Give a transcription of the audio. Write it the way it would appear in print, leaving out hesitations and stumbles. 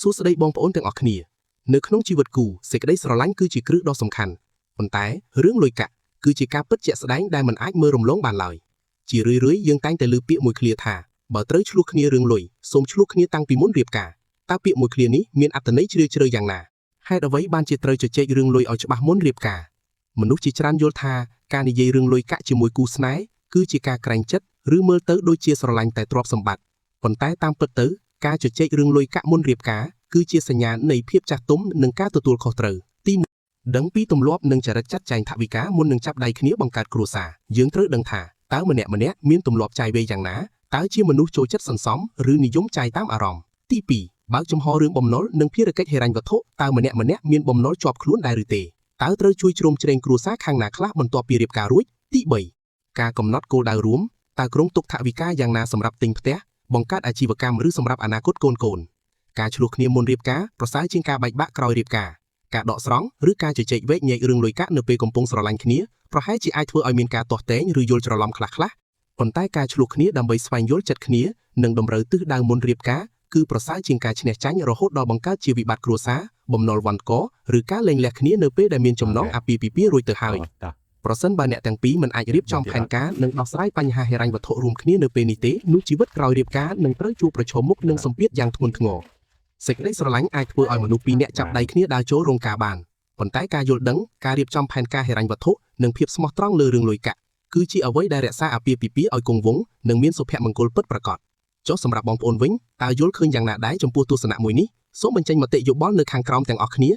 សួស្តីបងប្អូនទាំងអស់គ្នានៅក្នុងជីវិតគូសេចក្តីស្រឡាញ់គឺជាគ្រឹះដ៏សំខាន់ប៉ុន្តែរឿងលុយកាក់គឺជាការពិតជាក់ស្ដែងដែលមិនអាចមើលរំលងបានឡើយជារឿយៗយើងតែងតែឮពាក្យមួយឃ្លាថាបើត្រូវឆ្លោះគ្នារឿងលុយសូមឆ្លោះគ្នាតាំងពីមុនរៀបការតើពាក្យមួយឃ្លានេះមានអត្ថន័យជ្រាលជ្រៅយ៉ាងណាហេតុអ្វីបានជាត្រូវជជែករឿងលុយឲ្យច្បាស់មុនរៀបការមនុស្សជាច្រើនយល់ថាការនិយាយរឿងលុយកាក់ជាមួយគូស្នេហ៍គឺជាការក្រែងចិត្តឬមើលទៅដូចជាស្រឡាញ់តែទ្រព្យសម្បត្តិប៉ុន្តែតាមពិតទៅការជជែករឿងលុយកាក់មុនរៀបការគឺជាសញ្ញានៃភាពចាស់ទុំនិងការទទួលខុសត្រូវទី1ដឹងពីទម្លាប់និងចរិតចាត់ចែងថវិកាមុននឹងចាប់ដៃគ្នាបង្កើតគ្រួសារយើងត្រូវដឹងថាតើម្នាក់មានទម្លាប់ចាយវេយ៉ាងណាតើជាមនុស្សចូលចិត្តសន្សំឬនិយមចាយតាមអារម្មណ៍ទី2បើកចំហរឿងបំណុលនិងភារកិច្ចហិរញ្ញវត្ថុតើម្នាក់មានបំណុលជាប់ខ្លួនដែរឬទេតើត្រូវជួយជ្រោមជ្រែងគ្រួសារខាងណាខ្លះបន្ទាប់ពីរៀបការរួចទី3ការកំណត់គោលដៅរួមតើគ្រោងទុកថវិកាយ៉ាងណាសម្រាប់ទិញផ្ទះបង្កើតអាជីវកម្មឬសម្រាប់អនាគតកូនការឆ្លោះគ្នាមុនរៀបការប្រសើរជាងការបែកបាក់ក្រោយរៀបការការដកស្រង់ឬការជជែកវែកញែករឿងលុយកាក់នៅពេលកំពុងស្រឡាញ់គ្នាប្រហែលជាអាចធ្វើឲ្យមានការទាស់ទែងឬយល់ច្រឡំខ្លះប៉ុន្តែការឆ្លោះគ្នាដើម្បីស្វែងយល់ចិត្តគ្នានិងតម្រូវទិសដៅមុនរៀបការគឺប្រសើរជាងការឈ្នះចាញ់រហូតដល់បង្កើតជាវិបត្តិគ្រួសារបំណុលវណ្ឌកឬការលែងលះគ្នានៅពេលដែលមានចំណងអាពាហ៍ពិពាហ៍រួចទៅហើយប្រសិនបើអ្នកទាំងពីរមិនអាចរៀបចំផែនការនិងដោះស្រាយបញ្ហាហិរញ្ញវត្ថុរួមគ្នានៅពេលនេះទេនោះជីវិតក្រោយរៀបការនឹងត្រូវជួបប្រឈមមុខនឹងសម្ពាធយ៉ាងធ្ងន់ធ្ងរសេចក្តីស្រឡាញ់អាចធ្វើឲ្យមនុស្សពីរនាក់ចាប់ដៃគ្នាដើរចូលរោងការបានប៉ុន្តែការយល់ដឹងការរៀបចំផែនការហិរញ្ញវត្ថុនិងភាពស្មោះត្រង់លើរឿងលុយកាក់គឺជាអ្វីដែលរក្សាអាពាហ៍ពិពាហ៍ឲ្យគង់វង្សនិងមានសុភមង្គលពិតប្រាកដចុះសម្រាប់បងប្អូនវិញតើយល់ឃើញយ៉ាងណាដែរចំពោះទស្សនៈមួយនេះសូមបញ្ចេញមតិយោបល់នៅខាងក្រោមទាំងអស់គ្នា